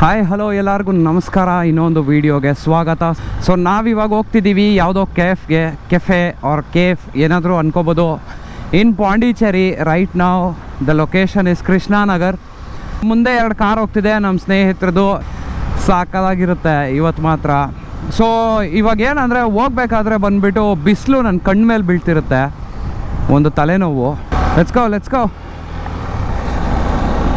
Hi hello ಎಲ್ಲರಿಗೂ ನಮಸ್ಕಾರ. ಇನ್ನೊಂದು ವಿಡಿಯೋಗೆ ಸ್ವಾಗತ. ಸೊ ನಾವಿವಾಗ ಹೋಗ್ತಿದ್ದೀವಿ ಯಾವುದೋ ಕೆಫೆ ಆರ್ ಕೇಫ್ ಏನಾದರೂ ಅನ್ಕೋಬೋದು. ಇನ್ ಪಾಂಡಿಚೇರಿ ರೈಟ್ ನಾವು ದ ಲೊಕೇಶನ್ ಇಸ್ ಕೃಷ್ಣನಗರ್. ಮುಂದೆ 2 ಕಾರ್ ಹೋಗ್ತಿದೆ ನಮ್ಮ ಸ್ನೇಹಿತರದು. ಸಾಕಾಗಿರುತ್ತೆ ಇವತ್ತು ಮಾತ್ರ. ಸೊ ಇವಾಗ ಏನಂದರೆ ಹೋಗ್ಬೇಕಾದ್ರೆ ಬಂದುಬಿಟ್ಟು ಬಿಸಿಲು ನನ್ನ ಕಣ್ಣು ಮೇಲೆ ಬೀಳ್ತಿರುತ್ತೆ, ಒಂದು ತಲೆನೋವು. ಲೆಟ್ಸ್ ಗೋ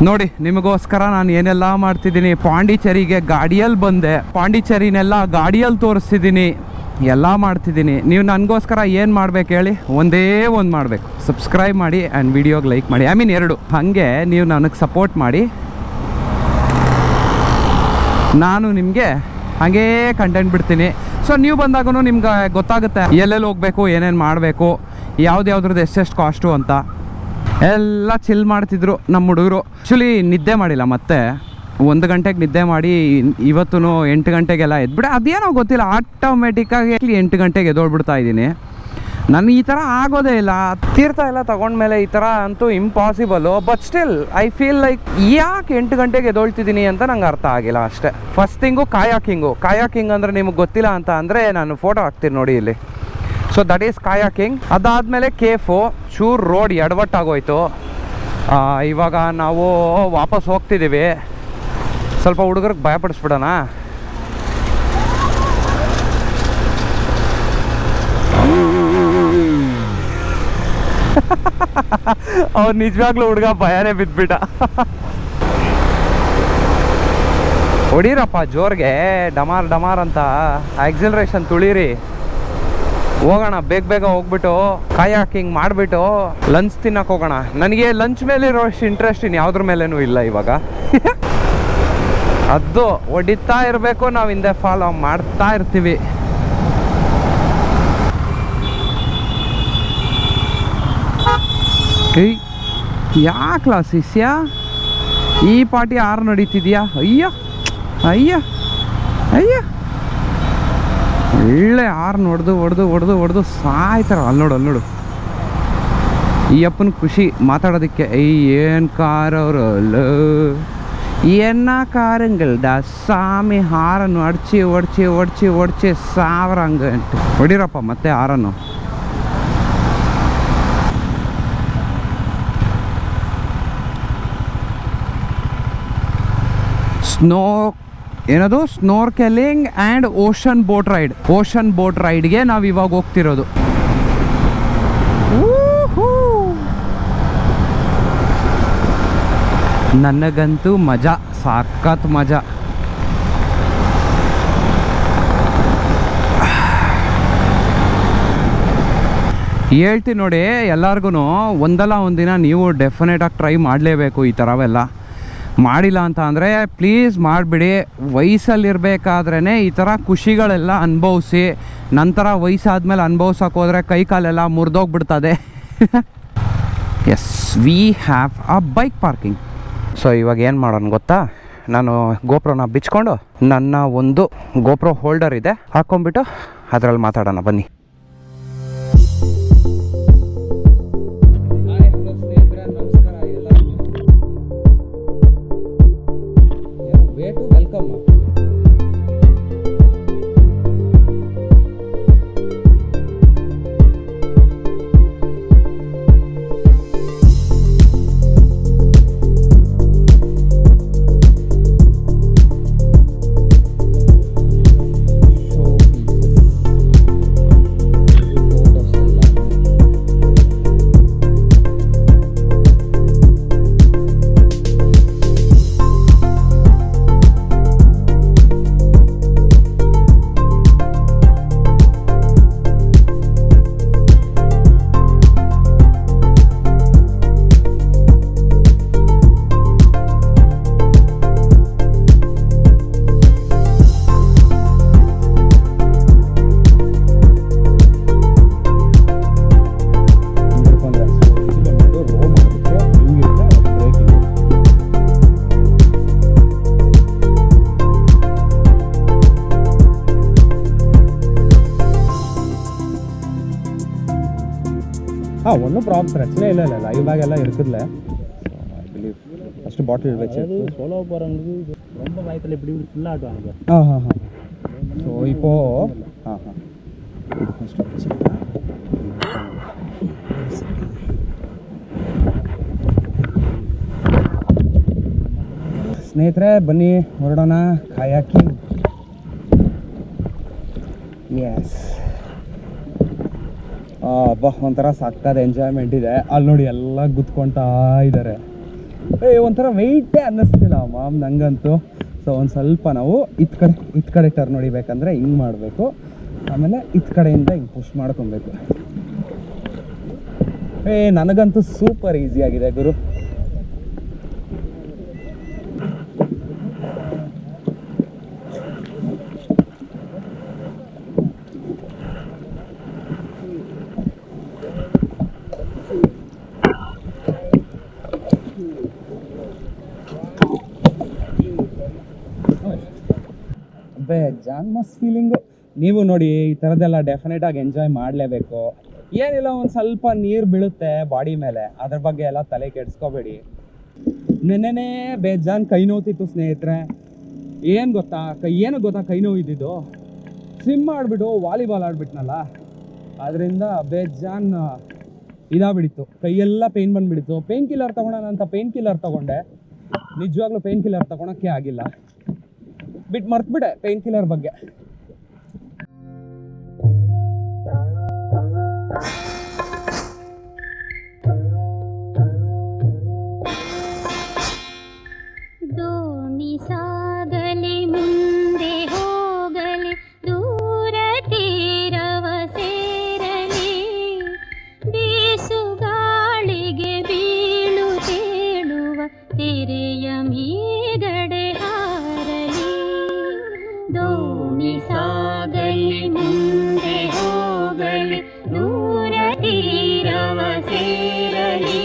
ನೋಡಿ, ನಿಮಗೋಸ್ಕರ ನಾನು ಏನೆಲ್ಲ ಮಾಡ್ತಿದ್ದೀನಿ. ಪಾಂಡಿಚೇರಿಗೆ ಗಾಡಿಯಲ್ಲಿ ಬಂದೆ, ಪಾಂಡಿಚೇರಿನೆಲ್ಲ ಗಾಡಿಯಲ್ಲಿ ತೋರಿಸ್ತಿದ್ದೀನಿ, ಎಲ್ಲ ಮಾಡ್ತಿದ್ದೀನಿ. ನೀವು ನನಗೋಸ್ಕರ ಏನು ಮಾಡ್ಬೇಕು ಹೇಳಿ? ಒಂದೇ ಒಂದು ಮಾಡಬೇಕು, ಸಬ್ಸ್ಕ್ರೈಬ್ ಮಾಡಿ ಆ್ಯಂಡ್ ವಿಡಿಯೋಗೆ ಲೈಕ್ ಮಾಡಿ. I mean 2. ಹಾಗೆ ನೀವು ನನಗೆ ಸಪೋರ್ಟ್ ಮಾಡಿ, ನಾನು ನಿಮಗೆ ಹಾಗೇ ಕಂಟೆಂಟ್ ಬಿಡ್ತೀನಿ. ಸೊ ನೀವು ಬಂದಾಗೂ ನಿಮ್ಗೆ ಗೊತ್ತಾಗುತ್ತೆ ಎಲ್ಲೆಲ್ಲಿ ಹೋಗಬೇಕು, ಏನೇನು ಮಾಡಬೇಕು, ಯಾವುದ್ರದ್ದು ಎಷ್ಟೆಷ್ಟು ಕಾಸ್ಟು ಅಂತ ಎಲ್ಲ ಚಿಲ್ ಮಾಡ್ತಿದ್ರು ನಮ್ಮ ಹುಡುಗರು. ಆ್ಯಕ್ಚುಲಿ ನಿದ್ದೆ ಮಾಡಿಲ್ಲ, ಮತ್ತೆ 1 ಗಂಟೆಗೆ ನಿದ್ದೆ ಮಾಡಿ ಇವತ್ತು 8 ಗಂಟೆಗೆಲ್ಲ ಎದ್ಬಿಟ್ಟೆ. ಅದೇನೋ ಗೊತ್ತಿಲ್ಲ, ಆಟೋಮೆಟಿಕ್ಕಾಗಿ 8 ಗಂಟೆಗೆ ಎದ್ದೋಳ್ಬಿಡ್ತಾ ಇದ್ದೀನಿ. ನಾನು ಈ ಥರ ಆಗೋದೇ ಇಲ್ಲ. ತೀರ್ಥ ಎಲ್ಲ ತೊಗೊಂಡ್ಮೇಲೆ ಈ ಥರ ಅಂತೂ impossible. But still I feel like ಯಾಕೆ 8 ಗಂಟೆಗೆ ಎದ್ದೊಳ್ತಿದ್ದೀನಿ ಅಂತ ನಂಗೆ ಅರ್ಥ ಆಗಿಲ್ಲ ಅಷ್ಟೇ. ಫಸ್ಟ್ ಥಿಂಗು ಕಾಯಾಕಿಂಗ್ ಅಂದರೆ ನಿಮಗೆ ಗೊತ್ತಿಲ್ಲ ಅಂತ ಅಂದರೆ ನಾನು ಫೋಟೋ ಹಾಕ್ತೀನಿ ನೋಡಿ ಇಲ್ಲಿ. So that is kayaking. ಅದಾದಮೇಲೆ ಕೇಫು. ಚೂರು ರೋಡ್ ಎಡವಟ್ಟಾಗೋಯ್ತು. ಇವಾಗ ನಾವು ವಾಪಸ್ ಹೋಗ್ತಿದ್ದೀವಿ. ಸ್ವಲ್ಪ ಹುಡುಗರಿಗೆ ಭಯಪಡಿಸ್ಬಿಡೋಣ. ಅವ್ರು ನಿಜವಾಗ್ಲೂ ಹುಡುಗ ಭಯನೇ ಬಿದ್ದುಬಿಟ್ಟ. ಹೊಡೀರಪ್ಪ ಜೋರ್ಗೆ, ಡಮಾರ್ ಅಂತ ಆಕ್ಸಿಲರೇಷನ್ ತುಳೀರಿ. ಹೋಗೋಣ, ಬೇಗ ಹೋಗ್ಬಿಟ್ಟು ಕಾಯಾಕಿಂಗ್ ಮಾಡಿಬಿಟ್ಟು ಲಂಚ್ ತಿನ್ನಕ್ಕೆ ಹೋಗೋಣ. ನನಗೆ ಲಂಚ್ ಮೇಲೆ ಇರೋಷ್ಟು ಇಂಟ್ರೆಸ್ಟ್ ಇನ್ನು ಯಾವುದ್ರ ಮೇಲೇನೂ ಇಲ್ಲ ಇವಾಗ. ಅದು ಹೊಡಿತಾ ಇರಬೇಕು, ನಾವು ಹಿಂದೆ ಫಾಲೋ ಮಾಡ್ತಾ ಇರ್ತೀವಿ. ಯಾಕ್ಲಾ ಶಿಷ್ಯ ಈ ಪಾರ್ಟಿ ಯಾರು ನಡೀತಿದ್ಯಾ? ಅಯ್ಯ ಒಳ್ಳೆ ಹಾರ್ನ್ ಹೊಡೆದು ಸಾಯ್ತಾರ. ಅಲ್ಲಿ ನೋಡು ಈ ಅಪ್ಪನ ಖುಷಿ ಮಾತಾಡೋದಕ್ಕೆ. ಏನು ಕಾರ್ ಅವರು என்ன காருங்கள்டா சாமி, ಹಾರನ್ನು ಒಡ್ಚಿ ಸಾವಿರಂಗ ಹೊಡಿರಪ್ಪ ಮತ್ತೆ ಹಾರನ್ನು. ಏನದು ಸ್ನೋರ್ಕೆಲಿಂಗ್ ಆ್ಯಂಡ್ ಓಷನ್ ಬೋಟ್ ರೈಡ್ಗೆ ನಾವು ಇವಾಗ ಹೋಗ್ತಿರೋದು. ನನಗಂತೂ ಮಜಾ, ಸಖತ್ ಮಜಾ. ಹೇಳ್ತೀನಿ ನೋಡಿ ಎಲ್ಲರಿಗೂ, ಒಂದಲ್ಲ ಒಂದಿನ ನೀವು ಡೆಫಿನೆಟಾಗಿ ಟ್ರೈ ಮಾಡಲೇಬೇಕು ಈ ಥರವೆಲ್ಲ. ಮಾಡಿಲ್ಲ ಅಂತ ಅಂದರೆ ಪ್ಲೀಸ್ ಮಾಡಿಬಿಡಿ. ವಯಸ್ಸಲ್ಲಿರಬೇಕಾದ್ರೇ ಈ ಥರ ಖುಷಿಗಳೆಲ್ಲ ಅನುಭವಿಸಿ, ನಂತರ ವಯಸ್ಸಾದ್ಮೇಲೆ ಅನುಭವಿಸೋಕೆ ಹೋದರೆ ಕೈ ಕಾಲೆಲ್ಲ ಮುರಿದೋಗ್ಬಿಡ್ತದೆ. Yes, we have a bike parking. So ಇವಾಗ ಏನು ಮಾಡೋಣ ಗೊತ್ತಾ, ನಾನು ಗೋಪ್ರೋನ ಬಿಚ್ಕೊಂಡು ನನ್ನ ಒಂದು ಗೋಪ್ರೋ ಹೋಲ್ಡರ್ ಇದೆ, ಹಾಕ್ಕೊಂಬಿಟ್ಟು ಅದರಲ್ಲಿ ಮಾತಾಡೋಣ ಬನ್ನಿ. ஒன்றும் பிரச்சனை இல்லை. லைவாக எல்லாம் இருக்குதுல்ல. ஃபஸ்ட்டு பாட்டில் வச்சு சொல்ல போகிறவங்களுக்கு இது ரொம்ப வயத்தில் இப்படி ஃபுல்லாக ஆட்டுவாங்க. ஸோ இப்போது இது ஃபஸ்ட்டு வச்சு ಸ್ನೇಹಿತರೆ ಬನ್ನಿ ಹೊರಡೋಣ ಕಾಯಾಕಿ. ಎಸ್ ಅಬ್ಬಾ ಒಂಥರ ಸಕ್ಕದ ಎಂಜಾಯ್ಮೆಂಟ್ ಇದೆ. ಅಲ್ಲಿ ನೋಡಿ ಎಲ್ಲ ಗುತ್ಕೊಳ್ತಾ ಇದ್ದಾರೆ. ಒಂಥರ ವೆಯ್ಟೇ ಅನ್ನಿಸ್ತಿಲ್ಲ ಮಾಮ್ ನನಗಂತೂ. ಸೊ ಒಂದು ಸ್ವಲ್ಪ ನಾವು ಇತ್ ಕಡೆ ಟರ್ನ್ ಹೊಡಿಬೇಕಂದ್ರೆ ಹಿಂಗೆ ಮಾಡಬೇಕು, ಆಮೇಲೆ ಇತ್ ಕಡೆಯಿಂದ ಹಿಂಗೆ ಪುಷ್ ಮಾಡ್ಕೊಬೇಕು. ನನಗಂತೂ ಸೂಪರ್ ಈಸಿಯಾಗಿದೆ ಗುರು. ಜಾನ್ ಮಸ್ತ್ ಫೀಲಿಂಗು. ನೀವು ನೋಡಿ ಈ ಥರದ್ದೆಲ್ಲ ಡೆಫಿನೆಟಾಗಿ ಎಂಜಾಯ್ ಮಾಡಲೇಬೇಕು. ಏನಿಲ್ಲ, ಒಂದು ಸ್ವಲ್ಪ ನೀರು ಬೀಳುತ್ತೆ ಬಾಡಿ ಮೇಲೆ, ಅದ್ರ ಬಗ್ಗೆ ಎಲ್ಲ ತಲೆ ಕೆಡಿಸ್ಕೋಬೇಡಿ. ನೆನ್ನೆನೇ ಬೇಜಾನ್ ಕೈ ನೋವ್ತಿತ್ತು ಸ್ನೇಹಿತರೆ. ಏನು ಗೊತ್ತಾ ಕೈ ನೋವು ಇದ್ದಿದ್ದು, ಸ್ವಿಮ್ ಮಾಡಿಬಿಟ್ಟು ವಾಲಿಬಾಲ್ ಆಡ್ಬಿಟ್ನಲ್ಲ, ಅದರಿಂದ ಬೇಜಾನ್ ಇದಾಗ್ಬಿಡಿತ್ತು, ಕೈಯೆಲ್ಲ ಪೇಯ್ನ್ ಬಂದುಬಿಡಿತ್ತು. ಪೇಯ್ನ್ ಕಿಲ್ಲರ್ ತೊಗೊಳೋಣ ಅಂತ ಪೇಯ್ನ್ ಕಿಲ್ಲರ್ ತೊಗೊಂಡೆ, ನಿಜವಾಗ್ಲೂ ಪೇಯ್ನ್ ಕಿಲ್ಲರ್ ತೊಗೊಳಕ್ಕೆ ಆಗಿಲ್ಲ. ಮರ್ತ್ಬಿಟ್ಟೆ ಪೇಯ್ನ್ ಕಿಲ್ಲರ್ ಬಗ್ಗೆ. ದೋಣಿ ಸಾಗಲಿ ಮುಂದೆ ಹೋಗಲಿ, ದೂರ ತೀರವ ಸೇರಲಿ, ಬೀಸುಗಾಳಿಗೆ ಬೀಳು ತೇಳುವ ತೆರೆಯ ಮೀಗಡೆ ಹಾರಲಿ. ದೋಣಿ ಸಾಗಲಿ ಮುಂದೆ ಹೋಗಲಿ, ದೂರ ತೀರವ ಸೇರಲಿ.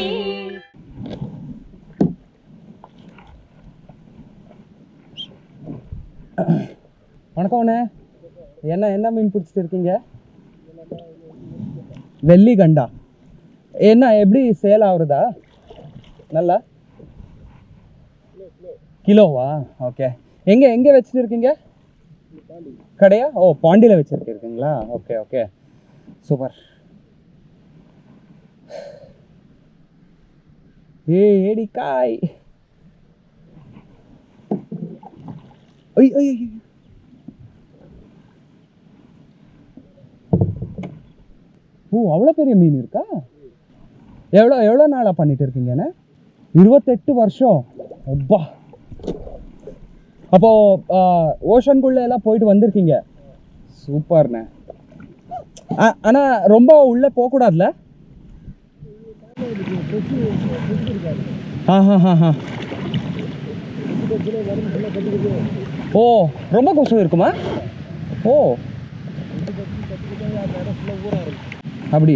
வணக்கம்ண்ணே, என்ன மீன் பிடிச்சிட்டு வெள்ளி கண்டா என்ன எப்படி சேல் ஆகுறதா? நல்லா கிலோவா? ஓகே. எங்கே வச்சுட்டு இருக்கீங்க கடையா? ஓ, பாண்டியில் வச்சுருக்கீங்களா? Okay okay, super. ஏடி காய். ஓ, அவ்வளோ பெரிய மீன் இருக்கா? எவ்வளோ நாளாக பண்ணிட்டு இருக்கீங்கண்ணே? 28 வருஷம். அப்பா, அப்போ ஓஷனுக்குள்ள எல்லாம் போயிட்டு வந்திருக்கீங்க. சூப்பர்ண்ணே. ஆனால் ரொம்ப உள்ளே போகக்கூடாதுல்ல? ஓ, ரொம்ப கொசு இருக்குமா? ஓ, அப்படி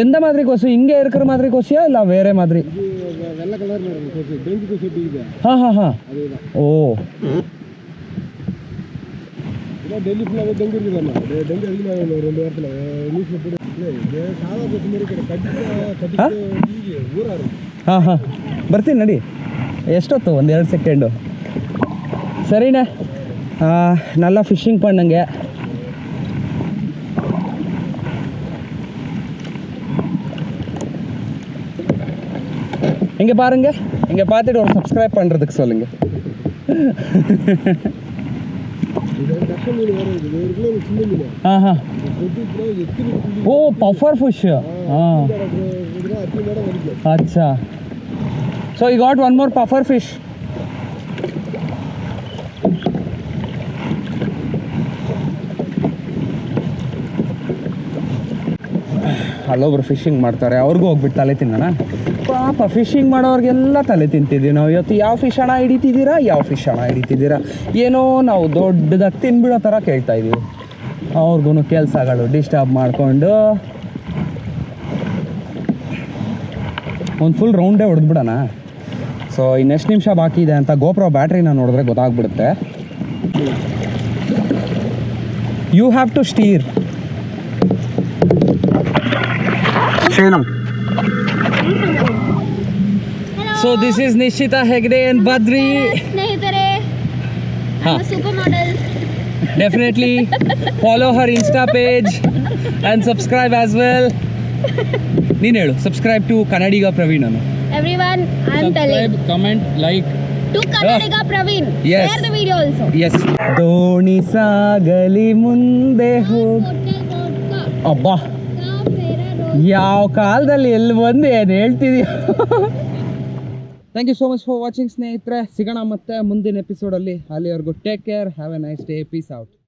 எந்த மாதிரி கொசு? இங்கே இருக்கிற மாதிரி கொசுயா இல்லை வேற மாதிரி? வெள்ளை கலர் கொசு, டெங்கு கொசு இருக்குது. ஓ, டெல்லி ஃபுல்லாகவே டெங்கு இருக்குதாண்ணா. டெங்கு அதிகமாக 2 வாரத்தில் நியூஸில் போட்டு ಸಾಲ ಹಾಂ ಹಾಂ ಬರ್ತೀನಿ ನಡಿ. ಎಷ್ಟೊತ್ತು? 1-2 ಸೆಕೆಂಡು. ಸರಿನಾ, நல்லா ஃபிஷ்ஷிங் பண்ணுங்க. இங்கே பாருங்க, இங்கே பார்த்துட்டு ஒரு சப்ஸ்கிரைப் பண்ணுறதுக்கு சொல்லுங்க. Oh, puffer fish. ಅಚ್ಚಾ, so you got one more puffer fish. ಅಲ್ಲೊಬ್ರು ಫಿಶಿಂಗ್ ಮಾಡ್ತಾರೆ, ಅವ್ರಿಗೂ ಹೋಗ್ಬಿಟ್ಟು ತಲೆ ತಿನ್ನೋಣ. ಪಾಪ ಫಿಶಿಂಗ್ ಮಾಡೋರಿಗೆಲ್ಲ ತಲೆ ತಿಂತಿದ್ದೀವಿ ನಾವು ಇವತ್ತು. ಯಾವ ಫಿಶ್ ಹಣ ಹಿಡಿತಿದ್ದೀರಾ, ಏನೋ ನಾವು ದೊಡ್ಡದಾಗಿ ತಿನ್ಬಿಡೋ ಥರ ಕೇಳ್ತಾ ಇದ್ದೀವಿ. ಅವ್ರಿಗೂ ಕೆಲಸಗಳು ಡಿಸ್ಟರ್ಬ್ ಮಾಡಿಕೊಂಡು ಒಂದು ಫುಲ್ ರೌಂಡೇ ಹೊಡೆದ್ಬಿಡೋಣ. ಸೊ ಇನ್ನೆಷ್ಟು ನಿಮಿಷ ಬಾಕಿ ಇದೆ ಅಂತ GoPro ಬ್ಯಾಟ್ರಿನ ನೋಡಿದ್ರೆ ಗೊತ್ತಾಗ್ಬಿಡುತ್ತೆ. You have to steer. So this is Nishchita Hegde and Badri. ಸ್ನೇಹಿತರೆ, ಹಾ, super model. Definitely follow her insta page and subscribe as well. ನೀನು ಹೇಳು, ಸಬ್ಸ್ಕ್ರೈಬ್ ಟು ಕನ್ನಡಿಗ ಪ್ರವೀಣ್ ಅನ್ನು. Everyone, I am telling. Comment, like. To Kannadiga Praveen. Yes. Share the video also. Yes. ದೋಣಿ ಸಾಗಲಿ ಮುಂದೆ ಹೋಗಿ. ಅಬ್ಬಾ, ಯಾವ ಕಾಲದಲ್ಲಿ ಎಲ್ಲಿ ಬಂದು ಏನು ಹೇಳ್ತಿದ್ಯಾ. Thank you so much for watching ಸ್ನೇಹಿತರೆ. ಸಿಗೋಣ ಮತ್ತೆ ಮುಂದಿನ ಎಪಿಸೋಡಲ್ಲಿ. ಅಲ್ಲಿವರೆಗೂ take care, have a nice day, peace out.